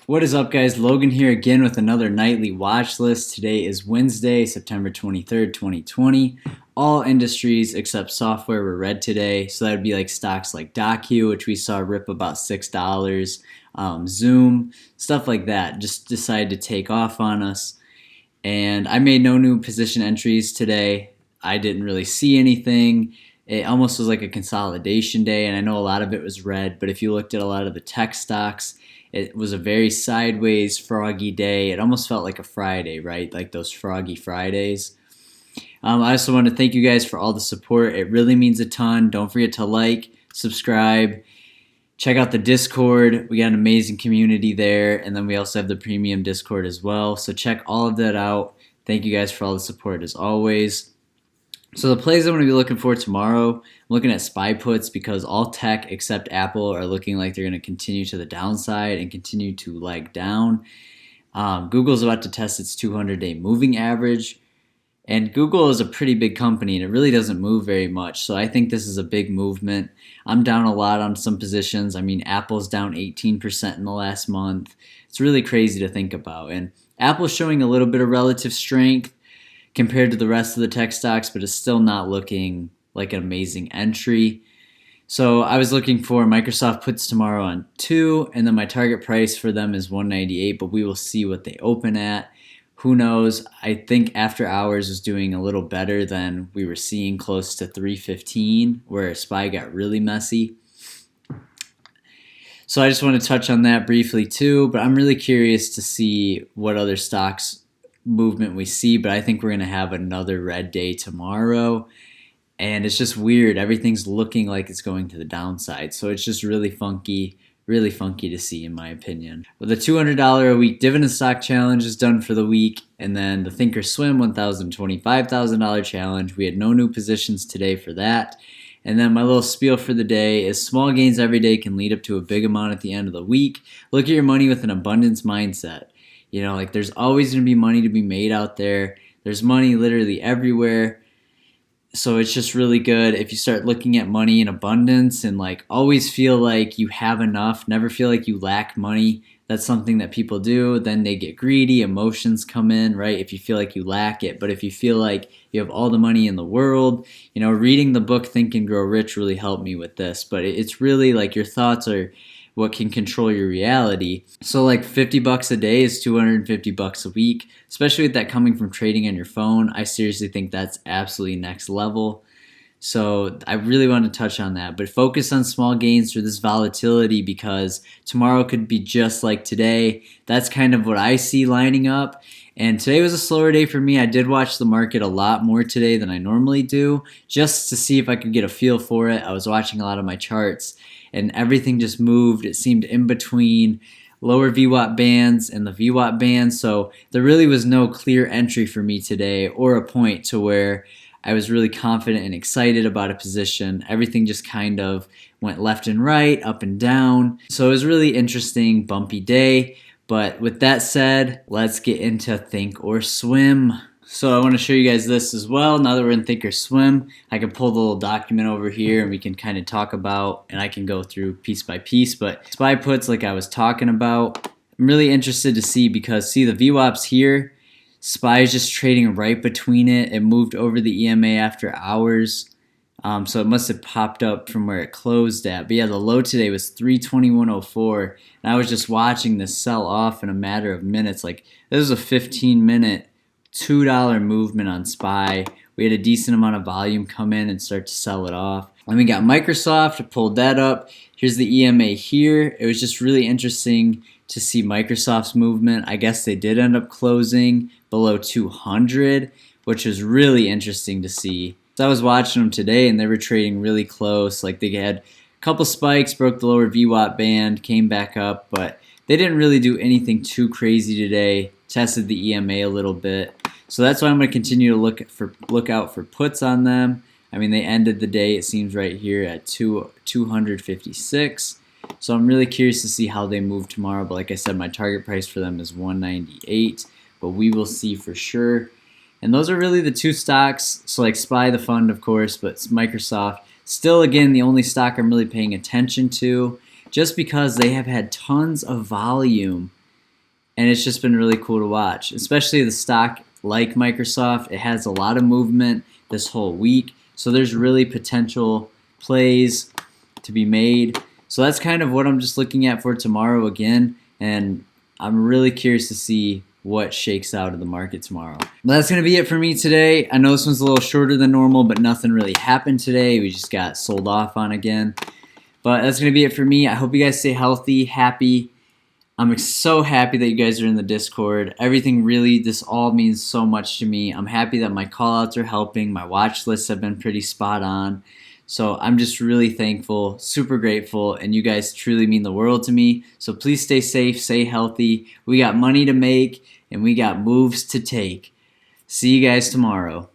What is up, guys? Logan here again with another nightly watch list. Today is Wednesday, September 23rd, 2020. All industries except software were red today. So that would be like stocks like Docu, which we saw rip about $6, Zoom, stuff like that. Just decided to take off on us. And I made no new position entries today. I didn't really see anything. It almost was like a consolidation day, and I know a lot of it was red, but if you looked at a lot of the tech stocks, it was a very sideways, froggy day. It almost felt like a Friday, right? Like those froggy Fridays. I also want to thank you guys for all the support. It really means a ton. Don't forget to like, subscribe, check out the Discord. We got an amazing community there, and then we also have the premium Discord as well. So check all of that out. Thank you guys for all the support as always. So the plays I'm going to be looking for tomorrow, I'm looking at SPY puts because all tech except Apple are looking like they're going to continue to the downside and continue to lag down. Google's about to test its 200-day moving average. And Google is a pretty big company, and it really doesn't move very much. So I think this is a big movement. I'm down a lot on some positions. I mean, Apple's down 18% in the last month. It's really crazy to think about. And Apple's showing a little bit of relative strength compared to the rest of the tech stocks, but it's still not looking like an amazing entry. So I was looking for Microsoft puts tomorrow on 2, and then my target price for them is 198, but we will see what they open at. Who knows? I think after hours was doing a little better than we were seeing, close to 315, where SPY got really messy. So I just want to touch on that briefly too, but I'm really curious to see what other stocks movement we see, but I think we're going to have another red day tomorrow, and it's just weird. Everything's looking like it's going to the downside, so it's just really funky to see, in my opinion. Well, the $200 a week dividend stock challenge is done for the week, and then the Thinkorswim $1,000 to $25,000 challenge, we had no new positions today for that. And then my little spiel for the day is small gains every day can lead up to a big amount at the end of the week. Look at your money with an abundance mindset. You know, like there's always going to be money to be made out there. There's money literally everywhere. So it's just really good if you start looking at money in abundance and like always feel like you have enough, never feel like you lack money. That's something that people do. Then they get greedy, emotions come in, right? If you feel like you lack it. But if you feel like you have all the money in the world, you know, reading the book Think and Grow Rich really helped me with this. But it's really like your thoughts are what can control your reality. So like $50 a day is $250 a week, especially with that coming from trading on your phone. I seriously think that's absolutely next level. So I really want to touch on that, but focus on small gains through this volatility because tomorrow could be just like today. That's kind of what I see lining up. And today was a slower day for me. I did watch the market a lot more today than I normally do, just to see if I could get a feel for it. I was watching a lot of my charts, and everything just moved. It seemed in between lower VWAP bands and the VWAP bands, so there really was no clear entry for me today or a point to where I was really confident and excited about a position. Everything just kind of went left and right, up and down. So it was a really interesting, bumpy day. But with that said, let's get into Think or Swim. So I want to show you guys this as well. Now that we're in Think or Swim, I can pull the little document over here and we can kind of talk about, and I can go through piece by piece. But SPY puts, like I was talking about, I'm really interested to see because, see the VWAPs here, SPY is just trading right between it. It moved over the EMA after hours. So it must have popped up from where it closed at. But yeah, the low today was 321.04. And I was just watching this sell off in a matter of minutes. Like this was a 15-minute, $2 movement on SPY. We had a decent amount of volume come in and start to sell it off. Then we got Microsoft. I pulled that up. Here's the EMA here. It was just really interesting to see Microsoft's movement. I guess they did end up closing below 200, which was really interesting to see. So I was watching them today, and they were trading really close. Like they had a couple spikes, broke the lower VWAP band, came back up, but they didn't really do anything too crazy today. Tested the EMA a little bit. So that's why I'm going to continue to look out for puts on them. I mean, they ended the day, it seems right here, at 256. So I'm really curious to see how they move tomorrow. But like I said, my target price for them is 198. But we will see for sure. And those are really the two stocks. So like SPY, the fund, of course, but Microsoft. Still, again, the only stock I'm really paying attention to just because they have had tons of volume and it's just been really cool to watch, especially the stock like Microsoft. It has a lot of movement this whole week, so there's really potential plays to be made. So that's kind of what I'm just looking at for tomorrow again, and I'm really curious to see what shakes out of the market tomorrow. But that's going to be it for me today. I know this one's a little shorter than normal, but nothing really happened today. We just got sold off on again. But that's going to be it for me. I hope you guys stay healthy, happy. I'm so happy that you guys are in the Discord. Everything really, this all means so much to me. I'm happy that my call-outs are helping. My watch lists have been pretty spot on. So I'm just really thankful, super grateful, and you guys truly mean the world to me. So please stay safe, stay healthy. We got money to make, and we got moves to take. See you guys tomorrow.